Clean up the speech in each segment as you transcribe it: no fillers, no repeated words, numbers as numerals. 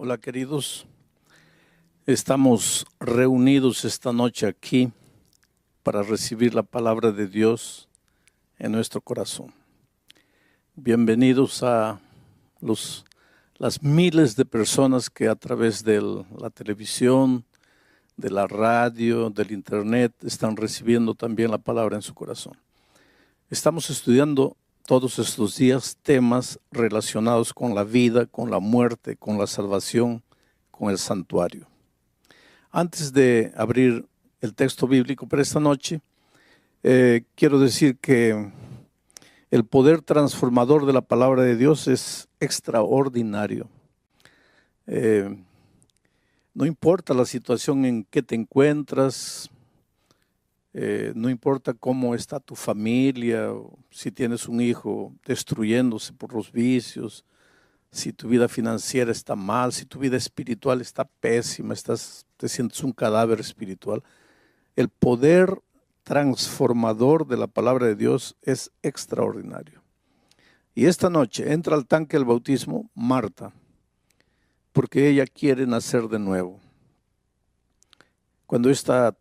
Hola queridos, estamos reunidos esta noche aquí para recibir la palabra de Dios en nuestro corazón. Bienvenidos a las miles de personas que a través de la televisión, de la radio, del internet están recibiendo también la palabra en su corazón. Estamos estudiando todos estos días temas relacionados con la vida, con la muerte, con la salvación, con el santuario. Antes de abrir el texto bíblico para esta noche, quiero decir que el poder transformador de la palabra de Dios es extraordinario. No importa la situación en que te encuentras, no importa cómo está tu familia, si tienes un hijo destruyéndose por los vicios, si tu vida financiera está mal, si tu vida espiritual está pésima, te sientes un cadáver espiritual. El poder transformador de la palabra de Dios es extraordinario. Y esta noche entra al tanque del bautismo Marta, porque ella quiere nacer de nuevo. Cuando esta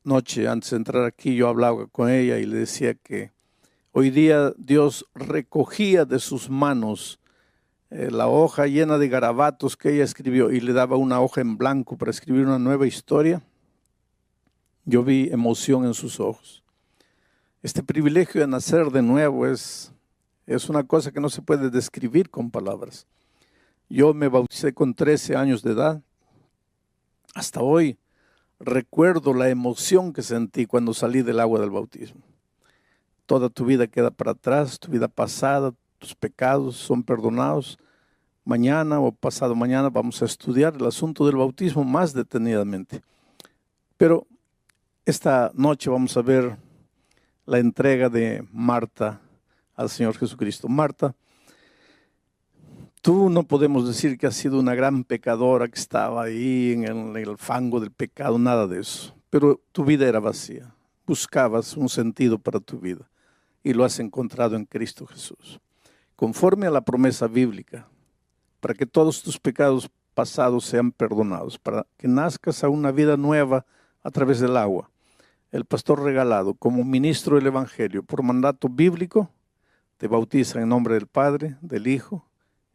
noche, antes de entrar aquí, yo hablaba con ella y le decía que hoy día Dios recogía de sus manos la hoja llena de garabatos que ella escribió y le daba una hoja en blanco para escribir una nueva historia. Yo vi emoción en sus ojos. Este privilegio de nacer de nuevo es una cosa que no se puede describir con palabras. Yo me bauticé con 13 años de edad. Hasta hoy recuerdo la emoción que sentí cuando salí del agua del bautismo. Toda tu vida queda para atrás, tu vida pasada, tus pecados son perdonados. Mañana o pasado mañana vamos a estudiar el asunto del bautismo más detenidamente. Pero esta noche vamos a ver la entrega de Marta al Señor Jesucristo. Marta, tú no podemos decir que has sido una gran pecadora que estaba ahí en el fango del pecado, nada de eso. Pero tu vida era vacía. Buscabas un sentido para tu vida y lo has encontrado en Cristo Jesús. Conforme a la promesa bíblica, para que todos tus pecados pasados sean perdonados, para que nazcas a una vida nueva a través del agua. El pastor regalado, como ministro del Evangelio, por mandato bíblico, te bautiza en nombre del Padre, del Hijo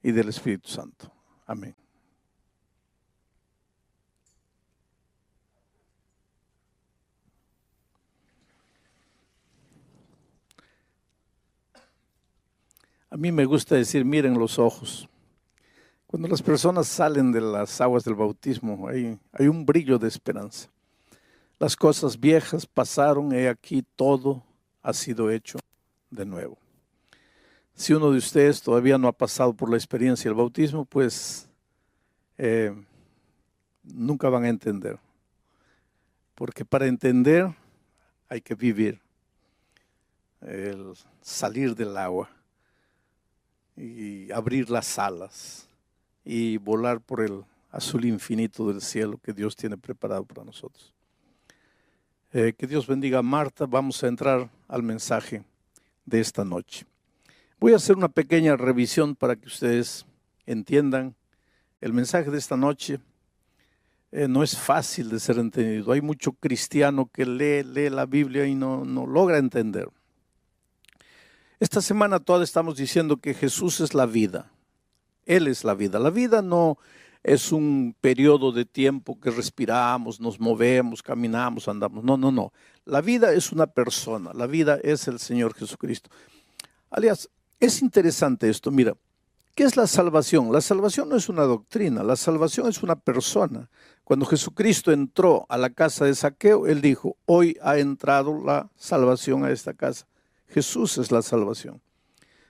y del Espíritu Santo. Amén. A mí me gusta decir, miren los ojos. Cuando las personas salen de las aguas del bautismo, hay un brillo de esperanza. Las cosas viejas pasaron, he aquí todo ha sido hecho de nuevo. Si uno de ustedes todavía no ha pasado por la experiencia del bautismo, pues nunca van a entender. Porque para entender hay que vivir, el salir del agua y abrir las alas y volar por el azul infinito del cielo que Dios tiene preparado para nosotros. Que Dios bendiga a Marta. Vamos a entrar al mensaje de esta noche. Voy a hacer una pequeña revisión para que ustedes entiendan. El mensaje de esta noche no es fácil de ser entendido. Hay mucho cristiano que lee la Biblia y no logra entender. Esta semana toda estamos diciendo que Jesús es la vida. Él es la vida. La vida no es un periodo de tiempo que respiramos, nos movemos, caminamos, andamos. No. La vida es una persona. La vida es el Señor Jesucristo. Aliás, es interesante esto. Mira, ¿qué es la salvación? La salvación no es una doctrina. La salvación es una persona. Cuando Jesucristo entró a la casa de Zaqueo, Él dijo, hoy ha entrado la salvación a esta casa. Jesús es la salvación.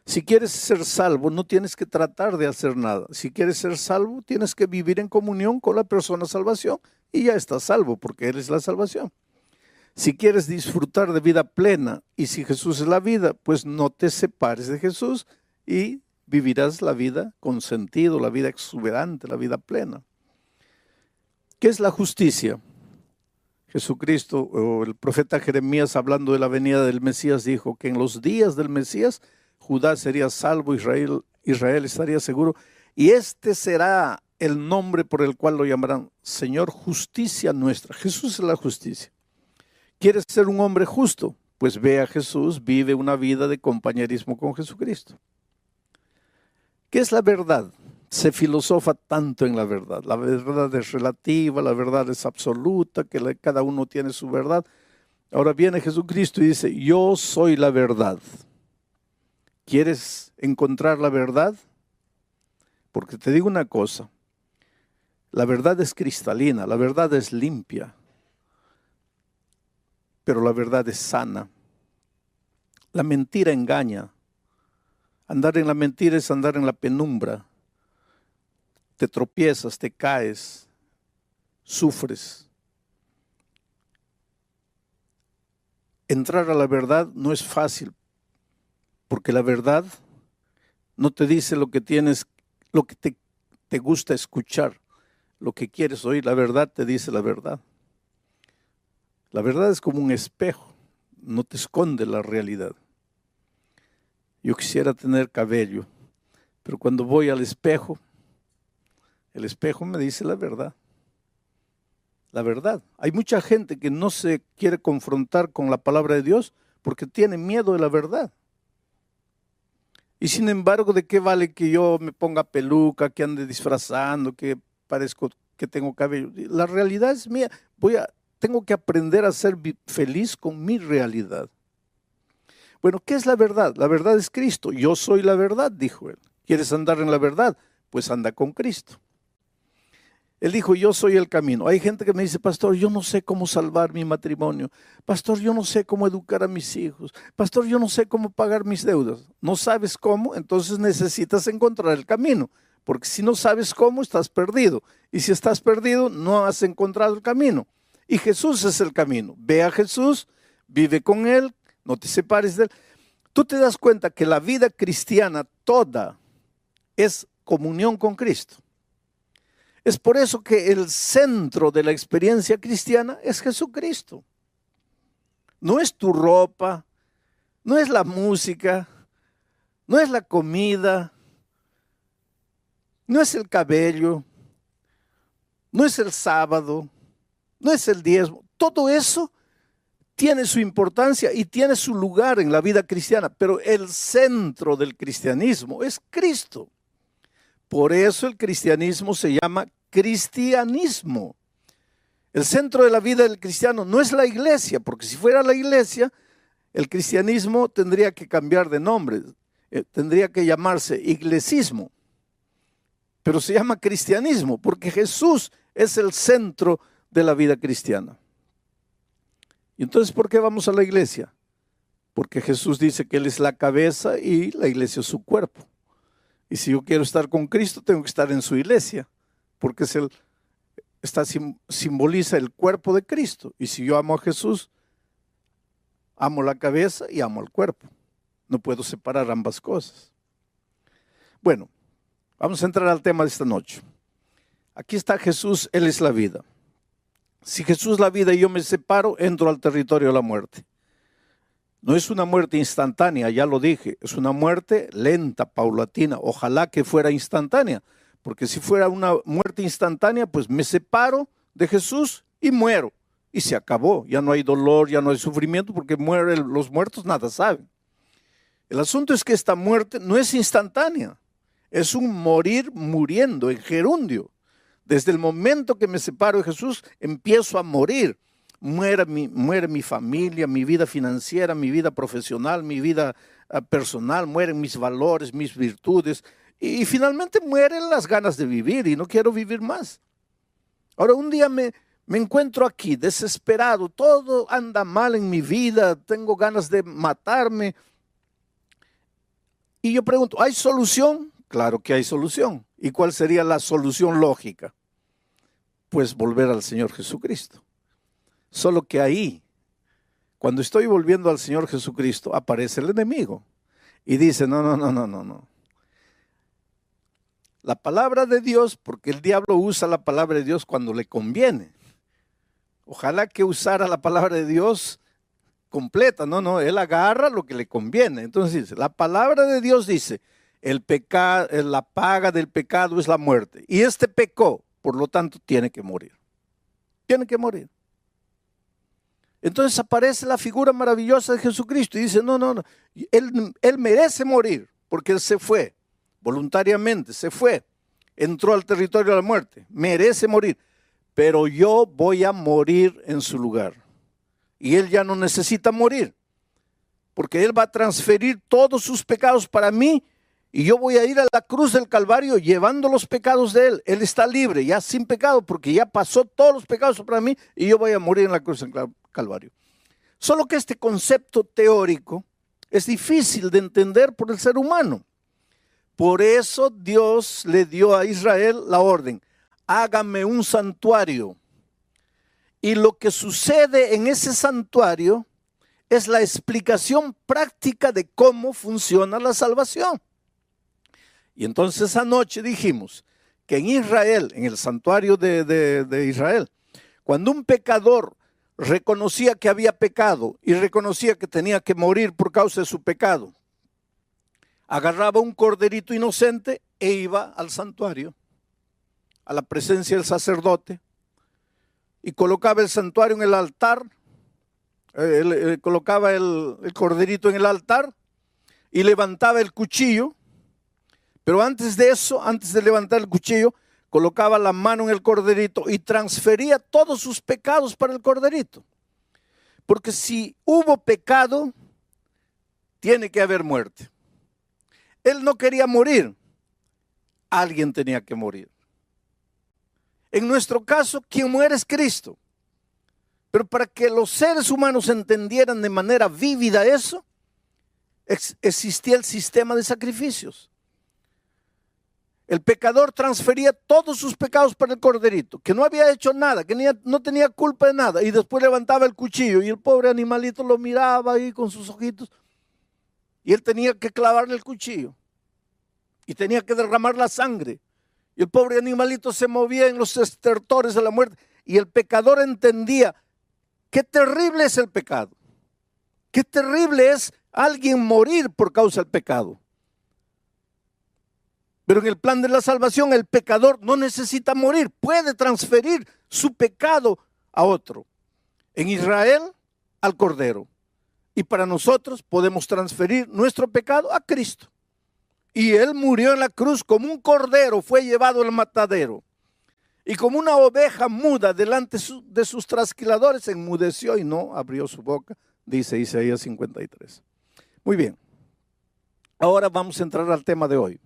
Si quieres ser salvo, no tienes que tratar de hacer nada. Si quieres ser salvo, tienes que vivir en comunión con la persona salvación y ya estás salvo porque Él es la salvación. Si quieres disfrutar de vida plena y si Jesús es la vida, pues no te separes de Jesús y vivirás la vida con sentido, la vida exuberante, la vida plena. ¿Qué es la justicia? Jesucristo o el profeta Jeremías, hablando de la venida del Mesías, dijo que en los días del Mesías Judá sería salvo, Israel estaría seguro, y este será el nombre por el cual lo llamarán Señor, justicia nuestra. Jesús es la justicia. ¿Quieres ser un hombre justo? Pues ve a Jesús, vive una vida de compañerismo con Jesucristo. ¿Qué es la verdad? Se filosofa tanto en la verdad. La verdad es relativa, la verdad es absoluta, que cada uno tiene su verdad. Ahora viene Jesucristo y dice, yo soy la verdad. ¿Quieres encontrar la verdad? Porque te digo una cosa, la verdad es cristalina, la verdad es limpia, pero la verdad es sana. La mentira engaña. Andar en la mentira es andar en la penumbra. Te tropiezas, te caes, sufres. Entrar a la verdad no es fácil, porque la verdad no te dice lo que tienes, lo que te gusta escuchar, lo que quieres oír. La verdad te dice la verdad. La verdad es como un espejo, no te esconde la realidad. Yo quisiera tener cabello, pero cuando voy al espejo, el espejo me dice la verdad. La verdad. Hay mucha gente que no se quiere confrontar con la palabra de Dios porque tiene miedo de la verdad. Y sin embargo, ¿de qué vale que yo me ponga peluca, que ande disfrazando, que parezco que tengo cabello? La realidad es mía. Tengo que aprender a ser feliz con mi realidad. Bueno, ¿qué es la verdad? La verdad es Cristo. Yo soy la verdad, dijo él. ¿Quieres andar en la verdad? Pues anda con Cristo. Él dijo, yo soy el camino. Hay gente que me dice, pastor, yo no sé cómo salvar mi matrimonio. Pastor, yo no sé cómo educar a mis hijos. Pastor, yo no sé cómo pagar mis deudas. ¿No sabes cómo? Entonces necesitas encontrar el camino. Porque si no sabes cómo, estás perdido. Y si estás perdido, no has encontrado el camino. Y Jesús es el camino. Ve a Jesús, vive con Él, no te separes de Él. Tú te das cuenta que la vida cristiana toda es comunión con Cristo. Es por eso que el centro de la experiencia cristiana es Jesucristo. No es tu ropa, no es la música, no es la comida, no es el cabello, no es el sábado, no es el diezmo. Todo eso tiene su importancia y tiene su lugar en la vida cristiana, pero el centro del cristianismo es Cristo. Por eso el cristianismo se llama cristianismo. El centro de la vida del cristiano no es la iglesia, porque si fuera la iglesia, el cristianismo tendría que cambiar de nombre, tendría que llamarse iglesismo. Pero se llama cristianismo, porque Jesús es el centro de la vida cristiana. ¿Y entonces por qué vamos a la iglesia? Porque Jesús dice que Él es la cabeza y la iglesia es su cuerpo. Y si yo quiero estar con Cristo, tengo que estar en su iglesia, porque simboliza el cuerpo de Cristo. Y si yo amo a Jesús, amo la cabeza y amo al cuerpo. No puedo separar ambas cosas. Bueno, vamos a entrar al tema de esta noche. Aquí está Jesús, Él es la vida. Si Jesús es la vida y yo me separo, entro al territorio de la muerte. No es una muerte instantánea, ya lo dije, es una muerte lenta, paulatina. Ojalá que fuera instantánea, porque si fuera una muerte instantánea, pues me separo de Jesús y muero. Y se acabó, ya no hay dolor, ya no hay sufrimiento, porque los muertos nada saben. El asunto es que esta muerte no es instantánea, es un morir muriendo en gerundio. Desde el momento que me separo de Jesús, empiezo a morir. Muere mi familia, mi vida financiera, mi vida profesional, mi vida personal, mueren mis valores, mis virtudes y finalmente mueren las ganas de vivir y no quiero vivir más. Ahora un día me encuentro aquí desesperado, todo anda mal en mi vida, tengo ganas de matarme y yo pregunto, ¿hay solución? Claro que hay solución. ¿Y cuál sería la solución lógica? Pues volver al Señor Jesucristo. Solo que ahí, cuando estoy volviendo al Señor Jesucristo, aparece el enemigo y dice, no. La palabra de Dios, porque el diablo usa la palabra de Dios cuando le conviene. Ojalá que usara la palabra de Dios completa, no, él agarra lo que le conviene. Entonces dice, la palabra de Dios dice, La paga del pecado es la muerte. Y este pecó, por lo tanto tiene que morir. Tiene que morir. Entonces aparece la figura maravillosa de Jesucristo y dice, no, él merece morir porque él se fue, voluntariamente se fue, entró al territorio de la muerte, merece morir, pero yo voy a morir en su lugar. Y él ya no necesita morir, porque él va a transferir todos sus pecados para mí y yo voy a ir a la cruz del Calvario llevando los pecados de él. Él está libre, ya sin pecado, porque ya pasó todos los pecados para mí y yo voy a morir en la cruz del Calvario. Solo que este concepto teórico es difícil de entender por el ser humano. Por eso Dios le dio a Israel la orden, hágame un santuario. Y lo que sucede en ese santuario es la explicación práctica de cómo funciona la salvación. Y entonces anoche dijimos que en Israel, en el santuario de Israel, cuando un pecador reconocía que había pecado y reconocía que tenía que morir por causa de su pecado, agarraba un corderito inocente e iba al santuario, a la presencia del sacerdote, y colocaba el santuario en el altar, colocaba el corderito en el altar y levantaba el cuchillo, pero antes de eso, antes de levantar el cuchillo, colocaba la mano en el corderito y transfería todos sus pecados para el corderito. Porque si hubo pecado, tiene que haber muerte. Él no quería morir, alguien tenía que morir. En nuestro caso, quien muere es Cristo. Pero para que los seres humanos entendieran de manera vívida eso, existía el sistema de sacrificios. El pecador transfería todos sus pecados para el corderito, que no había hecho nada, que no tenía culpa de nada, y después levantaba el cuchillo y el pobre animalito lo miraba ahí con sus ojitos, y él tenía que clavarle el cuchillo, y tenía que derramar la sangre, y el pobre animalito se movía en los estertores de la muerte, y el pecador entendía qué terrible es el pecado, qué terrible es alguien morir por causa del pecado. Pero en el plan de la salvación el pecador no necesita morir, puede transferir su pecado a otro. En Israel al Cordero. Y para nosotros podemos transferir nuestro pecado a Cristo. Y Él murió en la cruz como un cordero, fue llevado al matadero. Y como una oveja muda delante de sus trasquiladores, enmudeció y no abrió su boca, dice Isaías 53. Muy bien, ahora vamos a entrar al tema de hoy.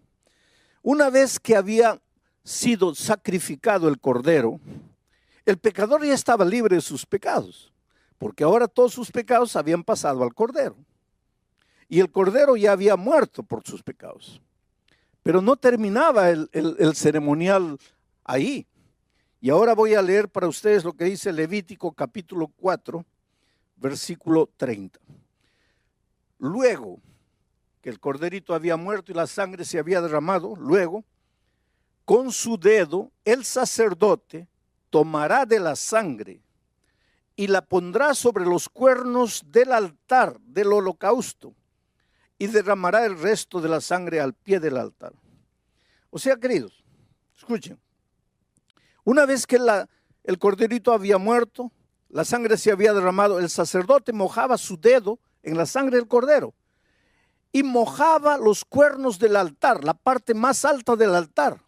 Una vez que había sido sacrificado el cordero, el pecador ya estaba libre de sus pecados, porque ahora todos sus pecados habían pasado al cordero. Y el cordero ya había muerto por sus pecados. Pero no terminaba el ceremonial ahí. Y ahora voy a leer para ustedes lo que dice Levítico capítulo 4, versículo 30. Luego que el corderito había muerto y la sangre se había derramado, luego, con su dedo, el sacerdote tomará de la sangre y la pondrá sobre los cuernos del altar del holocausto y derramará el resto de la sangre al pie del altar. O sea, queridos, escuchen, una vez que el corderito había muerto, la sangre se había derramado, el sacerdote mojaba su dedo en la sangre del cordero y mojaba los cuernos del altar, la parte más alta del altar,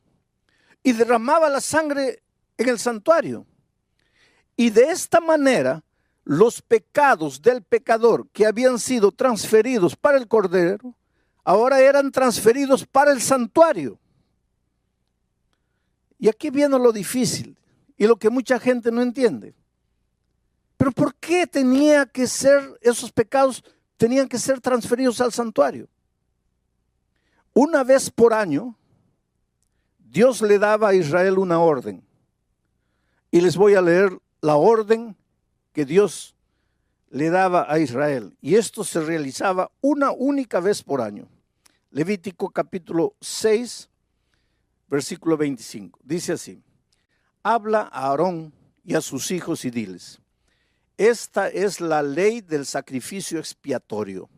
y derramaba la sangre en el santuario. Y de esta manera, los pecados del pecador que habían sido transferidos para el cordero, ahora eran transferidos para el santuario. Y aquí viene lo difícil y lo que mucha gente no entiende. Pero ¿por qué tenía que ser esos pecados? Tenían que ser transferidos al santuario. Una vez por año, Dios le daba a Israel una orden. Y les voy a leer la orden que Dios le daba a Israel. Y esto se realizaba una única vez por año. Levítico capítulo 6, versículo 25. Dice así: habla a Aarón y a sus hijos y diles: esta es la ley del sacrificio expiatorio.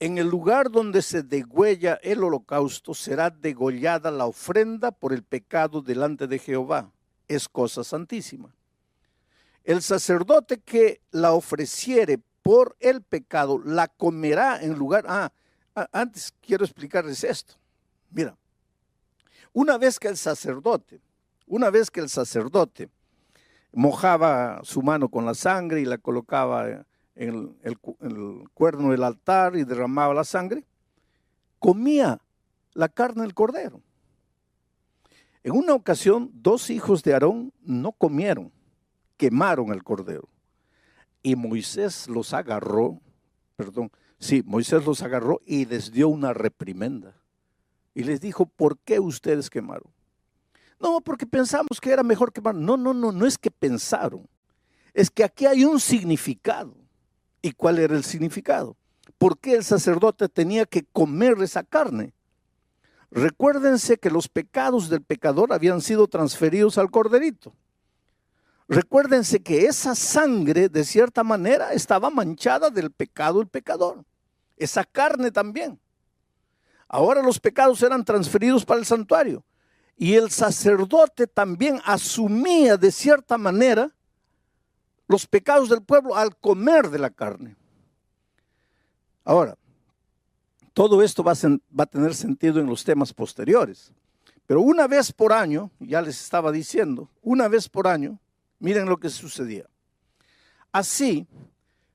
en el lugar donde se degüella el holocausto será degollada la ofrenda por el pecado delante de Jehová. Es cosa santísima. El sacerdote que la ofreciere por el pecado la comerá en lugar. Antes quiero explicarles esto. Mira, una vez que el sacerdote mojaba su mano con la sangre y la colocaba en el cuerno del altar y derramaba la sangre, comía la carne del cordero. En una ocasión, 2 hijos de Aarón no comieron, quemaron el cordero. Y Moisés los agarró y les dio una reprimenda. Y les dijo, ¿por qué ustedes quemaron? No, porque pensamos que era mejor quemar. No es que pensaron. Es que aquí hay un significado. ¿Y cuál era el significado? ¿Por qué el sacerdote tenía que comer esa carne? Recuérdense que los pecados del pecador habían sido transferidos al corderito. Recuérdense que esa sangre, de cierta manera, estaba manchada del pecado del pecador. Esa carne también. Ahora los pecados eran transferidos para el santuario. Y el sacerdote también asumía de cierta manera los pecados del pueblo al comer de la carne. Ahora, todo esto va a tener sentido en los temas posteriores. Pero una vez por año, ya les estaba diciendo, una vez por año, miren lo que sucedía. Así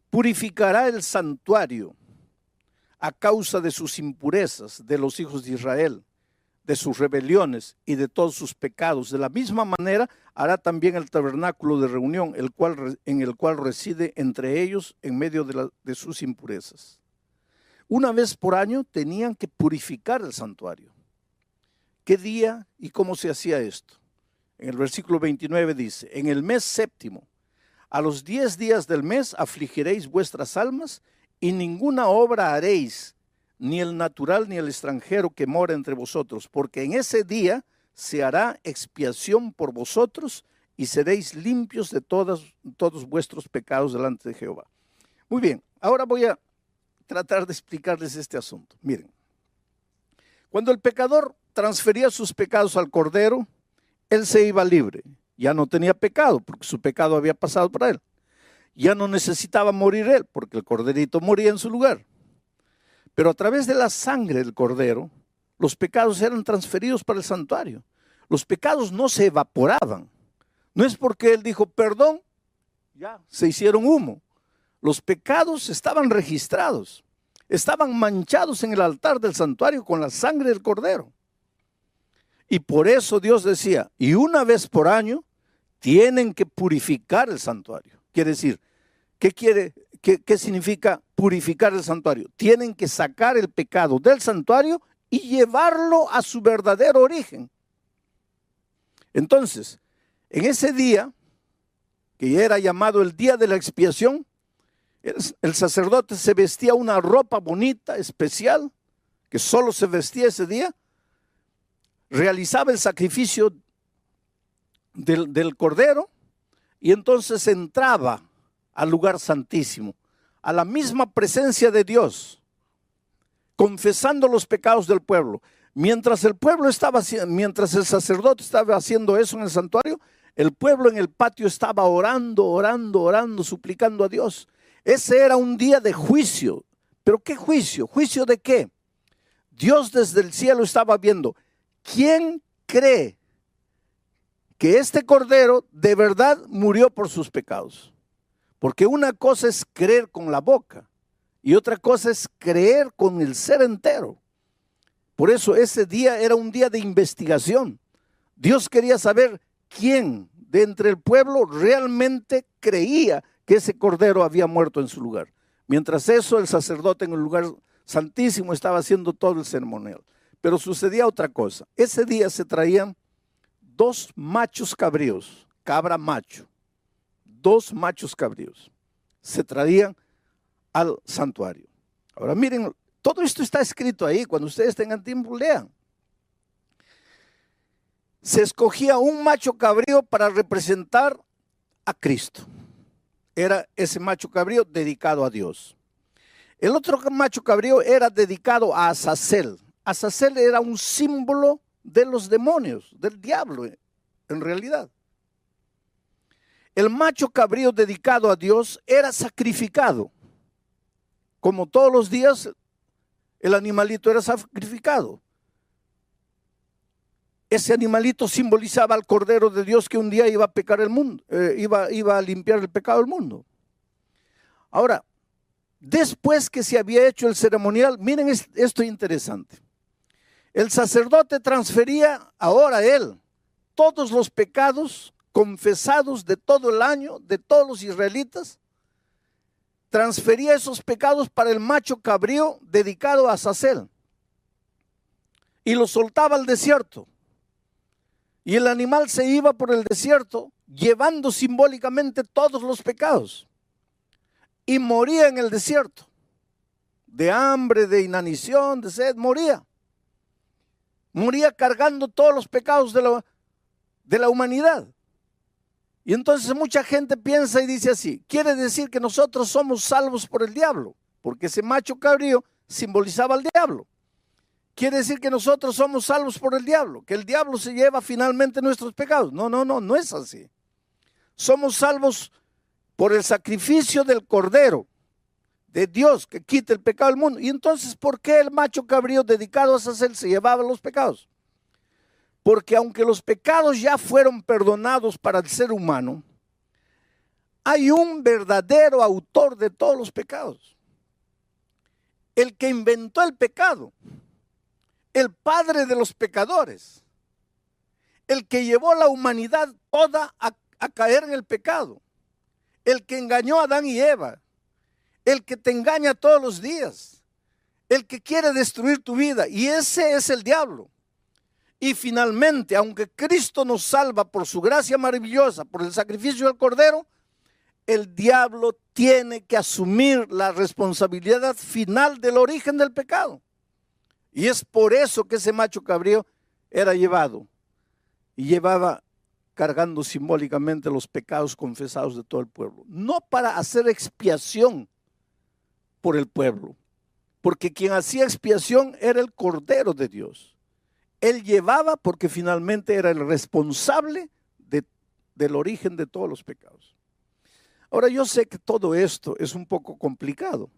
purificará el santuario a causa de sus impurezas de los hijos de Israel, de sus rebeliones y de todos sus pecados. De la misma manera hará también el tabernáculo de reunión, en el cual reside entre ellos en medio de sus impurezas. Una vez por año tenían que purificar el santuario. ¿Qué día y cómo se hacía esto? En el versículo 29 dice, en el mes séptimo, a los 10 días del mes afligiréis vuestras almas y ninguna obra haréis, ni el natural ni el extranjero que mora entre vosotros, porque en ese día se hará expiación por vosotros y seréis limpios de todos vuestros pecados delante de Jehová. Muy bien, ahora voy a tratar de explicarles este asunto. Miren, cuando el pecador transfería sus pecados al cordero, él se iba libre, ya no tenía pecado porque su pecado había pasado para él. Ya no necesitaba morir él porque el corderito moría en su lugar. Pero a través de la sangre del cordero, los pecados eran transferidos para el santuario. Los pecados no se evaporaban. No es porque él dijo, perdón, ya se hicieron humo. Los pecados estaban registrados, estaban manchados en el altar del santuario con la sangre del cordero. Y por eso Dios decía, y una vez por año tienen que purificar el santuario. Quiere decir, ¿qué significa purificar el santuario? Tienen que sacar el pecado del santuario y llevarlo a su verdadero origen. Entonces, en ese día, que era llamado el día de la expiación, el sacerdote se vestía una ropa bonita, especial, que solo se vestía ese día, realizaba el sacrificio del cordero y entonces entraba al lugar santísimo, a la misma presencia de Dios, confesando los pecados del pueblo. Mientras el sacerdote estaba haciendo eso en el santuario, el pueblo en el patio estaba orando, suplicando a Dios. Ese era un día de juicio. ¿Pero qué juicio? ¿Juicio de qué? Dios desde el cielo estaba viendo, ¿quién cree que este cordero de verdad murió por sus pecados? Porque una cosa es creer con la boca y otra cosa es creer con el ser entero. Por eso ese día era un día de investigación. Dios quería saber quién de entre el pueblo realmente creía que ese cordero había muerto en su lugar. Mientras eso, el sacerdote en el lugar santísimo estaba haciendo todo el ceremonial. Pero sucedía otra cosa. Ese día se traían 2 machos cabríos, cabra macho. 2 machos cabríos se traían al santuario. Ahora miren, todo esto está escrito ahí. Cuando ustedes tengan tiempo, lean. Se escogía un macho cabrío para representar a Cristo. Era ese macho cabrío dedicado a Dios. El otro macho cabrío era dedicado a Azazel. Azazel era un símbolo de los demonios, del diablo, en realidad. El macho cabrío dedicado a Dios era sacrificado. Como todos los días, el animalito era sacrificado. Ese animalito simbolizaba al Cordero de Dios que un día iba a pecar el mundo, iba a limpiar el pecado del mundo. Ahora, después que se había hecho el ceremonial, miren esto interesante. El sacerdote transfería ahora a él todos los pecados confesados de todo el año, de todos los israelitas, transfería esos pecados para el macho cabrío dedicado a Azazel y lo soltaba al desierto. Y el animal se iba por el desierto llevando simbólicamente todos los pecados y moría en el desierto, de hambre, de inanición, de sed, moría cargando todos los pecados de la humanidad. Y entonces mucha gente piensa y dice así, quiere decir que nosotros somos salvos por el diablo, porque ese macho cabrío simbolizaba al diablo. Quiere decir que nosotros somos salvos por el diablo, que el diablo se lleva finalmente nuestros pecados. No es así. Somos salvos por el sacrificio del Cordero de Dios que quita el pecado del mundo. Y entonces, ¿por qué el macho cabrío dedicado a Azazel se llevaba los pecados? Porque aunque los pecados ya fueron perdonados para el ser humano, hay un verdadero autor de todos los pecados. El que inventó el pecado, el padre de los pecadores, el que llevó a la humanidad toda a caer en el pecado, el que engañó a Adán y Eva, el que te engaña todos los días, el que quiere destruir tu vida, y ese es el diablo. Y finalmente, aunque Cristo nos salva por su gracia maravillosa, por el sacrificio del Cordero, el diablo tiene que asumir la responsabilidad final del origen del pecado. Y es por eso que ese macho cabrío era llevado y llevaba cargando simbólicamente los pecados confesados de todo el pueblo. No para hacer expiación por el pueblo, porque quien hacía expiación era el Cordero de Dios. Él llevaba porque finalmente era el responsable del origen de todos los pecados. Ahora yo sé que todo esto es un poco complicado,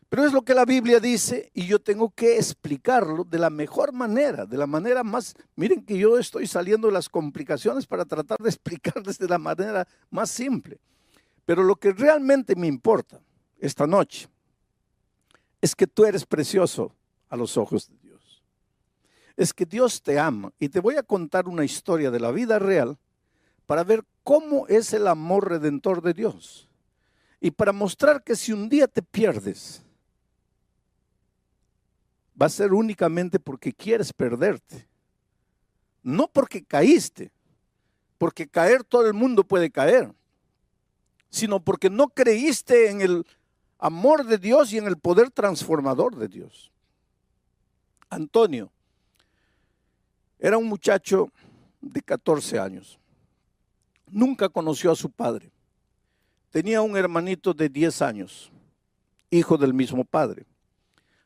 pero es lo que la Biblia dice y yo tengo que explicarlo de la mejor manera, de la manera más, miren que yo estoy saliendo de las complicaciones para tratar de explicarles de la manera más simple. Pero lo que realmente me importa esta noche es que tú eres precioso a los ojos de Dios. Es que Dios te ama y te voy a contar una historia de la vida real para ver cómo es el amor redentor de Dios y para mostrar que si un día te pierdes, va a ser únicamente porque quieres perderte, no porque caíste, porque caer todo el mundo puede caer, sino porque no creíste en el amor de Dios y en el poder transformador de Dios. Antonio era un muchacho de 14 años. Nunca conoció a su padre. Tenía un hermanito de 10 años, hijo del mismo padre.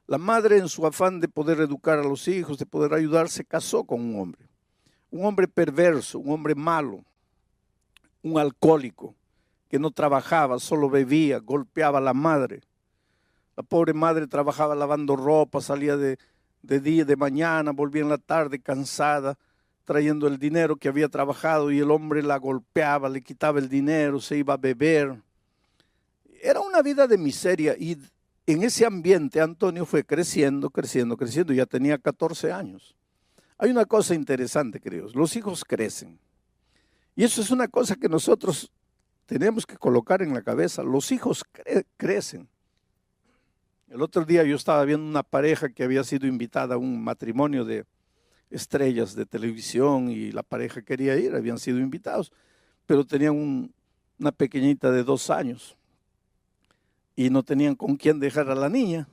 La madre, en su afán de poder educar a los hijos, de poder ayudar, se casó con un hombre perverso, un hombre malo, un alcohólico, que no trabajaba, solo bebía, golpeaba a la madre. La pobre madre trabajaba lavando ropa, salía de día, de mañana, volvía en la tarde cansada, trayendo el dinero que había trabajado y el hombre la golpeaba, le quitaba el dinero, se iba a beber. Era una vida de miseria y en ese ambiente Antonio fue creciendo, ya tenía 14 años. Hay una cosa interesante, queridos, los hijos crecen. Y eso es una cosa que nosotros tenemos que colocar en la cabeza, los hijos crecen. El otro día yo estaba viendo una pareja que había sido invitada a un matrimonio de estrellas de televisión y la pareja quería ir, habían sido invitados, pero tenían una pequeñita de 2 años y no tenían con quién dejar a la niña.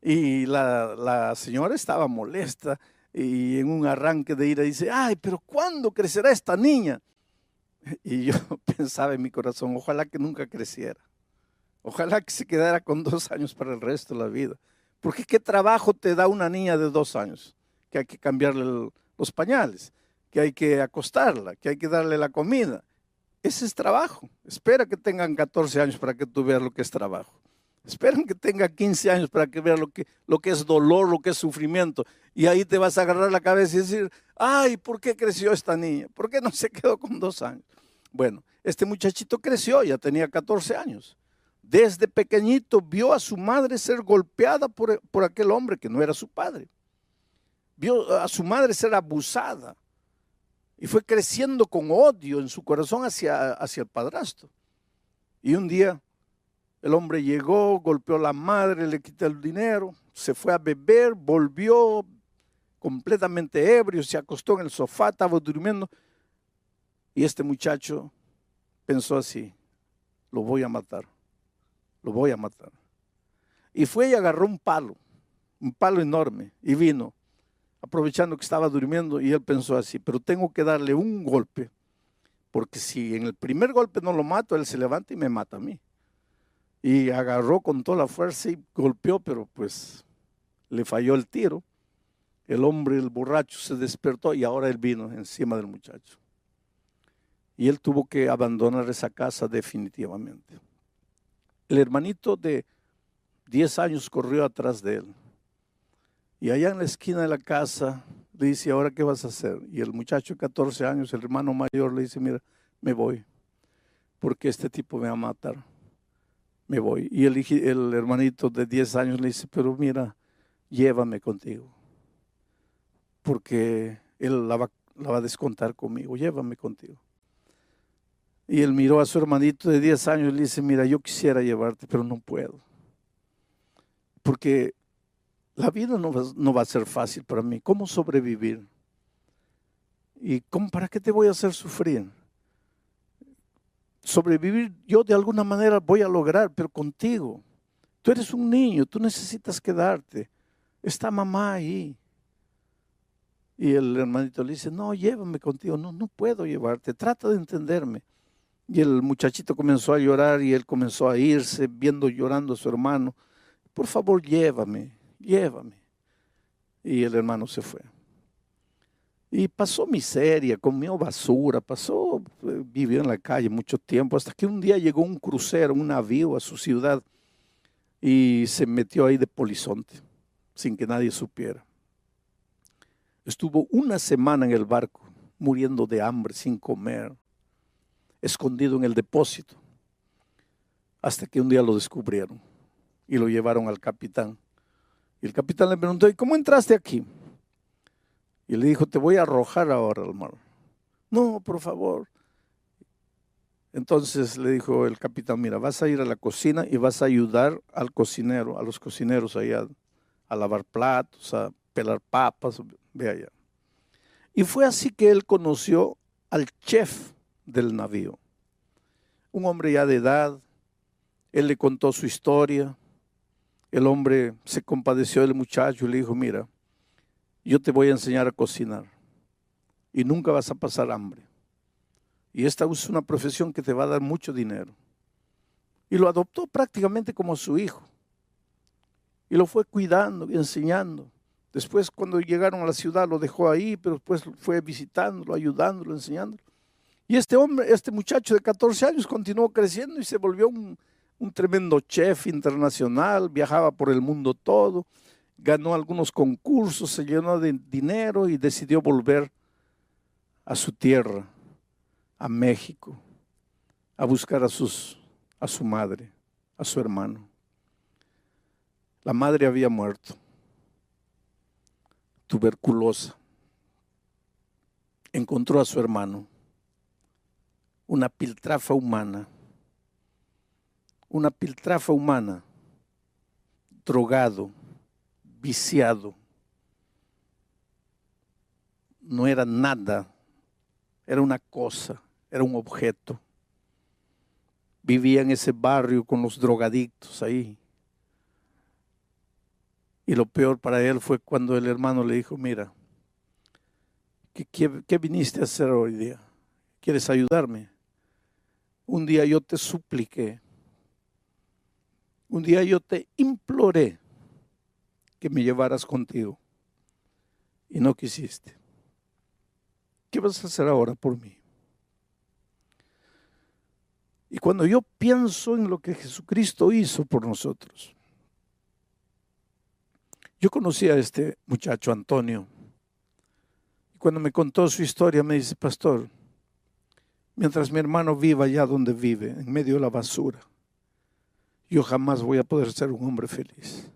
Y la señora estaba molesta y en un arranque de ira dice, ay, pero ¿cuándo crecerá esta niña? Y yo pensaba en mi corazón, ojalá que nunca creciera. Ojalá que se quedara con 2 años para el resto de la vida. Porque ¿qué trabajo te da una niña de 2 años? Que hay que cambiarle los pañales, que hay que acostarla, que hay que darle la comida. Ese es trabajo. Espera que tengan 14 años para que tú veas lo que es trabajo. Esperan que tenga 15 años para que veas lo que es dolor, lo que es sufrimiento. Y ahí te vas a agarrar la cabeza y decir, ay, ¿por qué creció esta niña? ¿Por qué no se quedó con 2 años? Bueno, este muchachito creció, ya tenía 14 años. Desde pequeñito vio a su madre ser golpeada por aquel hombre que no era su padre. Vio a su madre ser abusada. Y fue creciendo con odio en su corazón hacia el padrastro. Y un día el hombre llegó, golpeó a la madre, le quitó el dinero, se fue a beber, volvió completamente ebrio, se acostó en el sofá, estaba durmiendo. Y este muchacho pensó así, lo voy a matar, lo voy a matar. Y fue y agarró un palo enorme, y vino, aprovechando que estaba durmiendo, y él pensó así, pero tengo que darle un golpe, porque si en el primer golpe no lo mato, él se levanta y me mata a mí. Y agarró con toda la fuerza y golpeó, pero pues le falló el tiro. El hombre, el borracho, se despertó y ahora él vino encima del muchacho. Y él tuvo que abandonar esa casa definitivamente. El hermanito de 10 años corrió atrás de él. Y allá en la esquina de la casa le dice, ¿ahora qué vas a hacer? Y el muchacho de 14 años, el hermano mayor, le dice, mira, me voy, porque este tipo me va a matar. Me voy. Y el hermanito de 10 años le dice, pero mira, llévame contigo, porque él la va a descontar conmigo, llévame contigo. Y él miró a su hermanito de 10 años y le dice, mira, yo quisiera llevarte, pero no puedo. Porque la vida no va a ser fácil para mí. ¿Cómo sobrevivir? ¿Y para qué te voy a hacer sufrir? Sobrevivir yo de alguna manera voy a lograr, pero contigo. Tú eres un niño, tú necesitas quedarte. Está mamá ahí. Y el hermanito le dice, no, llévame contigo. No, no puedo llevarte, trata de entenderme. Y el muchachito comenzó a llorar y él comenzó a irse, viendo llorando a su hermano. Por favor, llévame, llévame. Y el hermano se fue. Y pasó miseria, comió basura, vivió en la calle mucho tiempo, hasta que un día llegó un crucero, un navío a su ciudad y se metió ahí de polizonte, sin que nadie supiera. Estuvo una semana en el barco, muriendo de hambre, sin comer, escondido en el depósito, hasta que un día lo descubrieron y lo llevaron al capitán. Y el capitán le preguntó, ¿y cómo entraste aquí? Y le dijo, te voy a arrojar ahora al mar. No, por favor. Entonces le dijo el capitán, mira, vas a ir a la cocina y vas a ayudar al cocinero, a los cocineros allá, a lavar platos, a pelar papas, ve allá. Y fue así que él conoció al chef del navío, un hombre ya de edad. Él le contó su historia. El hombre se compadeció del muchacho y le dijo, mira, yo te voy a enseñar a cocinar y nunca vas a pasar hambre. Y esta es una profesión que te va a dar mucho dinero. Y lo adoptó prácticamente como su hijo. Y lo fue cuidando y enseñando. Después, cuando llegaron a la ciudad, lo dejó ahí, pero después fue visitándolo, ayudándolo, enseñándolo. Y este muchacho de 14 años continuó creciendo y se volvió un tremendo chef internacional, viajaba por el mundo todo, ganó algunos concursos, se llenó de dinero y decidió volver a su tierra, a México, a buscar a su madre, a su hermano. La madre había muerto, tuberculosa. Encontró a su hermano, una piltrafa humana, drogado, viciado. No era nada, era una cosa, era un objeto. Vivía en ese barrio con los drogadictos ahí. Y lo peor para él fue cuando el hermano le dijo, mira, ¿qué viniste a hacer hoy día? ¿Quieres ayudarme? Un día yo te supliqué Un día yo te imploré que me llevaras contigo y no quisiste. ¿Qué vas a hacer ahora por mí? Y cuando yo pienso en lo que Jesucristo hizo por nosotros, yo conocí a este muchacho Antonio. Y cuando me contó su historia me dice: pastor, mientras mi hermano viva allá donde vive, en medio de la basura, yo jamás voy a poder ser un hombre feliz.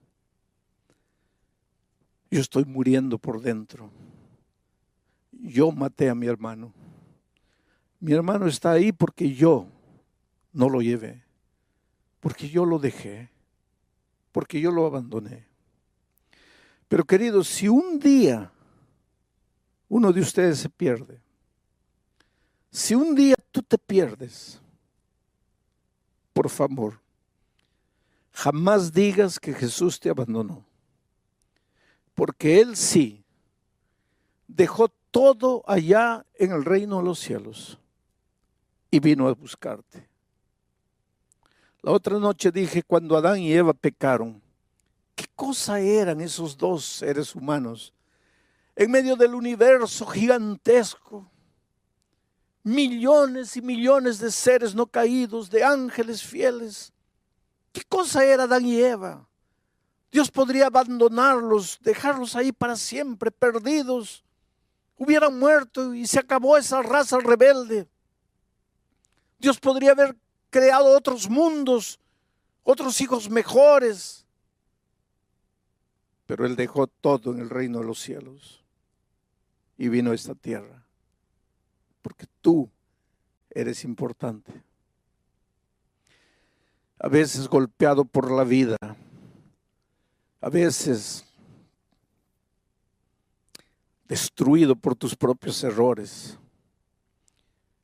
Yo estoy muriendo por dentro. Yo maté a mi hermano. Mi hermano está ahí porque yo no lo llevé, porque yo lo dejé, porque yo lo abandoné. Pero queridos, si un día uno de ustedes se pierde, si un día tú te pierdes, por favor, jamás digas que Jesús te abandonó, porque Él sí dejó todo allá en el reino de los cielos y vino a buscarte. La otra noche dije, cuando Adán y Eva pecaron, ¿qué cosa eran esos dos seres humanos en medio del universo gigantesco? Millones y millones de seres no caídos, de ángeles fieles. ¿Qué cosa era Adán y Eva? Dios podría abandonarlos, dejarlos ahí para siempre, perdidos. Hubieran muerto y se acabó esa raza rebelde. Dios podría haber creado otros mundos, otros hijos mejores. Pero Él dejó todo en el reino de los cielos y vino a esta tierra. Porque tú eres importante. A veces golpeado por la vida, a veces destruido por tus propios errores,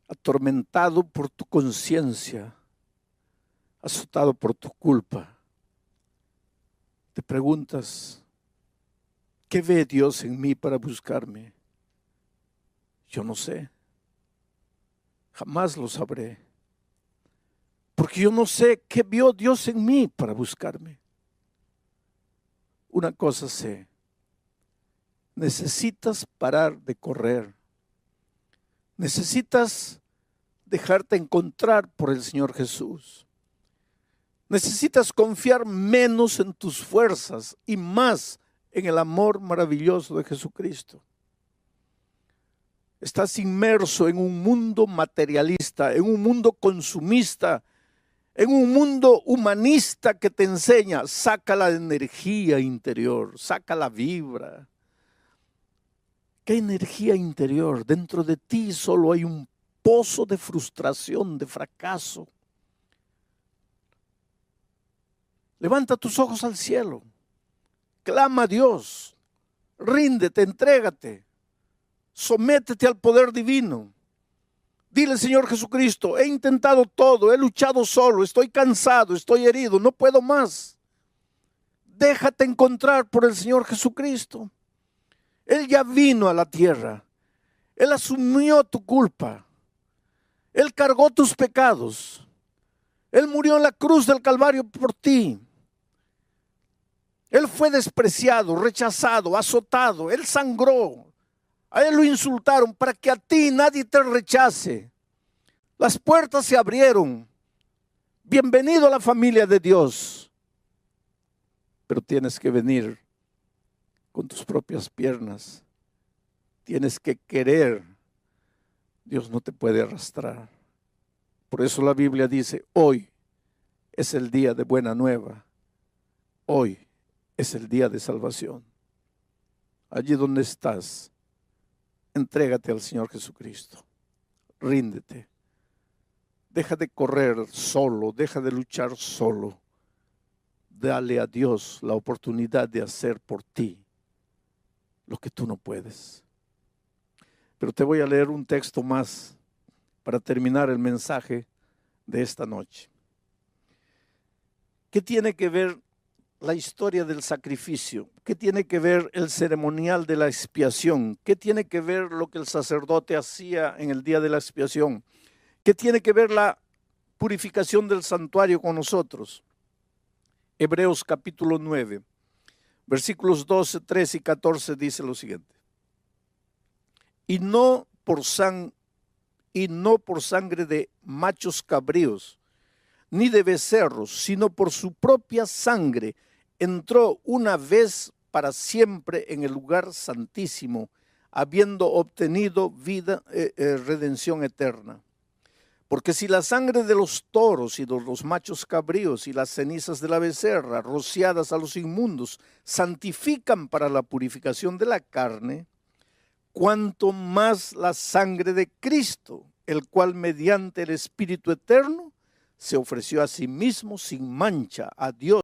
atormentado por tu conciencia, azotado por tu culpa. Te preguntas, ¿qué ve Dios en mí para buscarme? Yo no sé. Jamás lo sabré. Porque yo no sé qué vio Dios en mí para buscarme. Una cosa sé. Necesitas parar de correr. Necesitas dejarte encontrar por el Señor Jesús. Necesitas confiar menos en tus fuerzas y más en el amor maravilloso de Jesucristo. Estás inmerso en un mundo materialista, en un mundo consumista, en un mundo humanista que te enseña, saca la energía interior, saca la vibra. ¿Qué energía interior? Dentro de ti solo hay un pozo de frustración, de fracaso. Levanta tus ojos al cielo, clama a Dios, ríndete, entrégate, sométete al poder divino. Dile: Señor Jesucristo, he intentado todo, he luchado solo, estoy cansado, estoy herido, no puedo más. Déjate encontrar por el Señor Jesucristo. Él ya vino a la tierra, Él asumió tu culpa, Él cargó tus pecados, Él murió en la cruz del Calvario por ti. Él fue despreciado, rechazado, azotado, Él sangró. A Él lo insultaron para que a ti nadie te rechace. Las puertas se abrieron. Bienvenido a la familia de Dios. Pero tienes que venir con tus propias piernas. Tienes que querer. Dios no te puede arrastrar. Por eso la Biblia dice: hoy es el día de buena nueva. Hoy es el día de salvación. Allí donde estás, entrégate al Señor Jesucristo. Ríndete. Deja de correr solo, deja de luchar solo. Dale a Dios la oportunidad de hacer por ti lo que tú no puedes. Pero te voy a leer un texto más para terminar el mensaje de esta noche. ¿Qué tiene que ver la historia del sacrificio? ¿Qué tiene que ver el ceremonial de la expiación? ¿Qué tiene que ver lo que el sacerdote hacía en el día de la expiación? ¿Qué tiene que ver la purificación del santuario con nosotros? Hebreos capítulo 9, versículos 12, 13 y 14 dice lo siguiente. Y no por sangre de machos cabríos, ni de becerros, sino por su propia sangre, entró una vez para siempre en el lugar santísimo, habiendo obtenido redención eterna. Porque si la sangre de los toros y de los machos cabríos y las cenizas de la becerra, rociadas a los inmundos, santifican para la purificación de la carne, cuanto más la sangre de Cristo, el cual mediante el Espíritu eterno se ofreció a sí mismo sin mancha a Dios.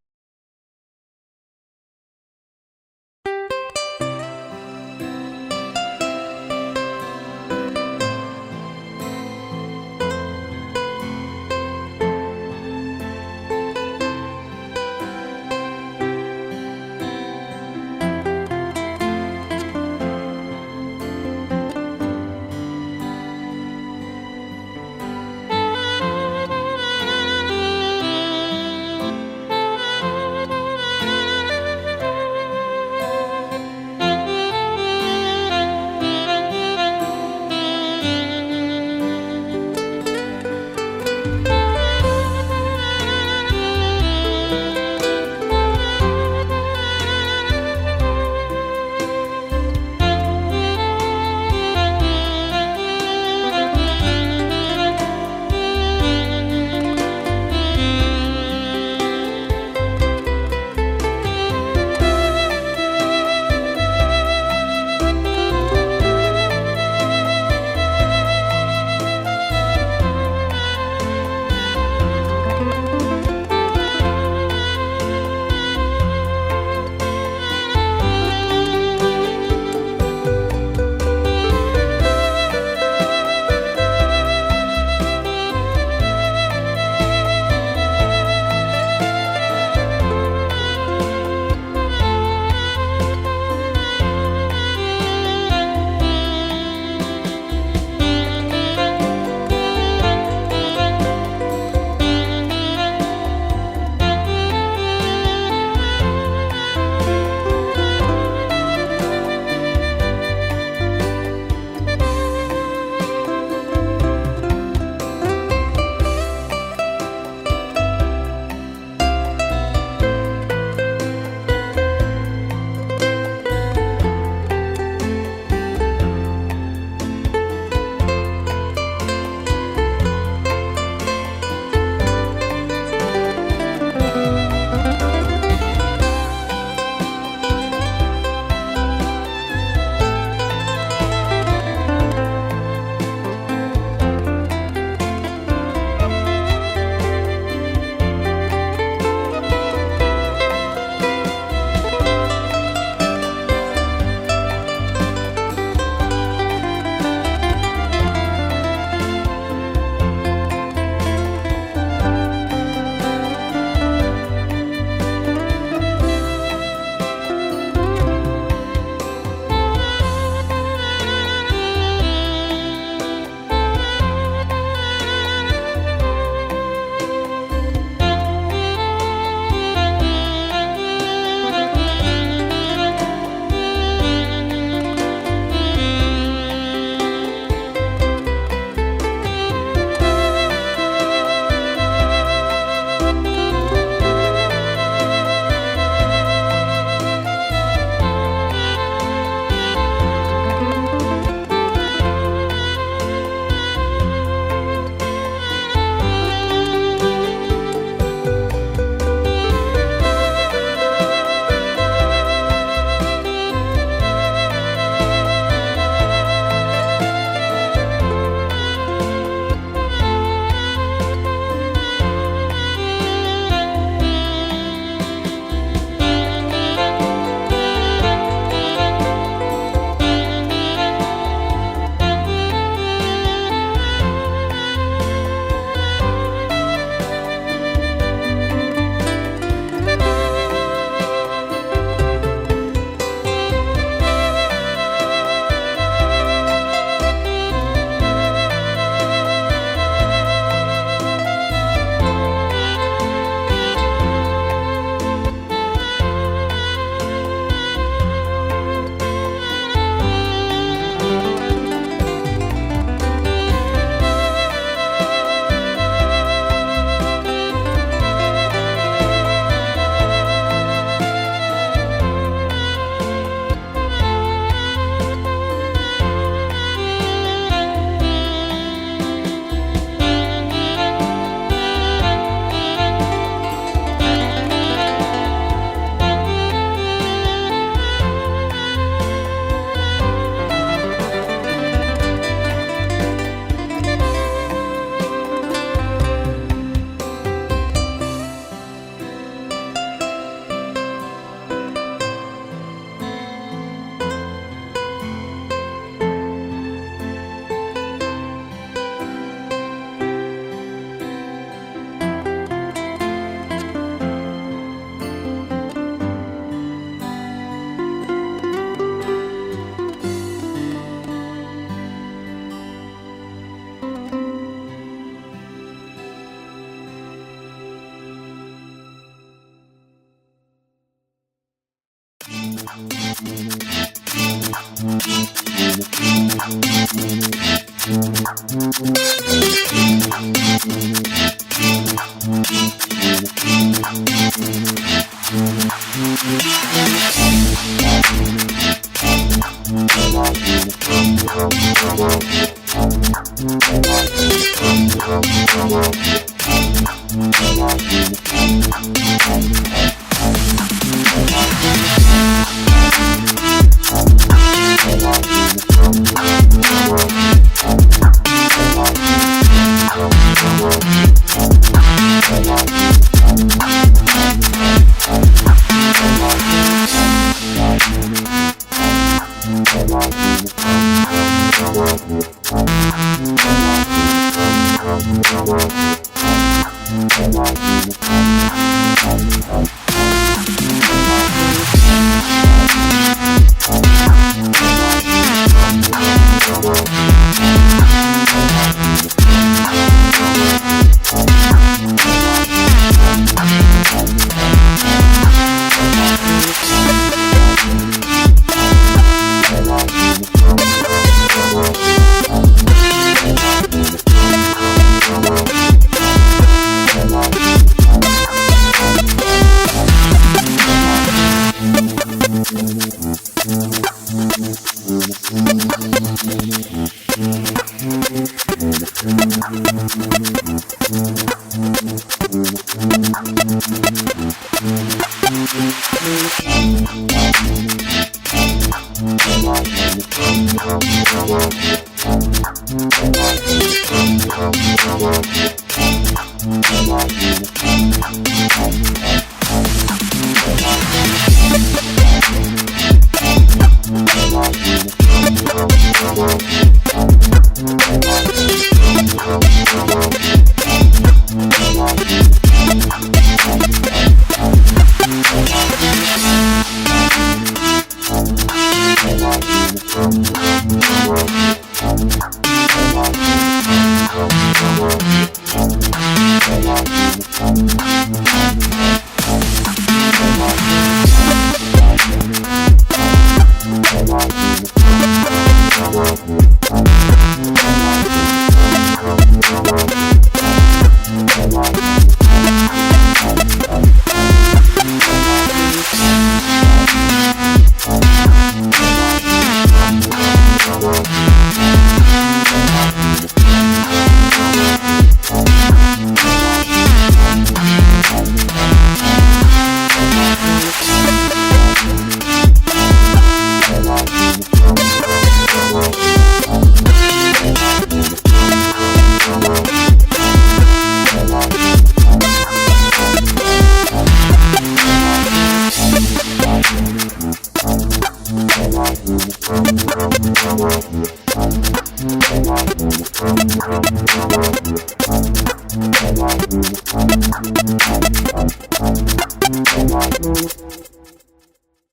Thank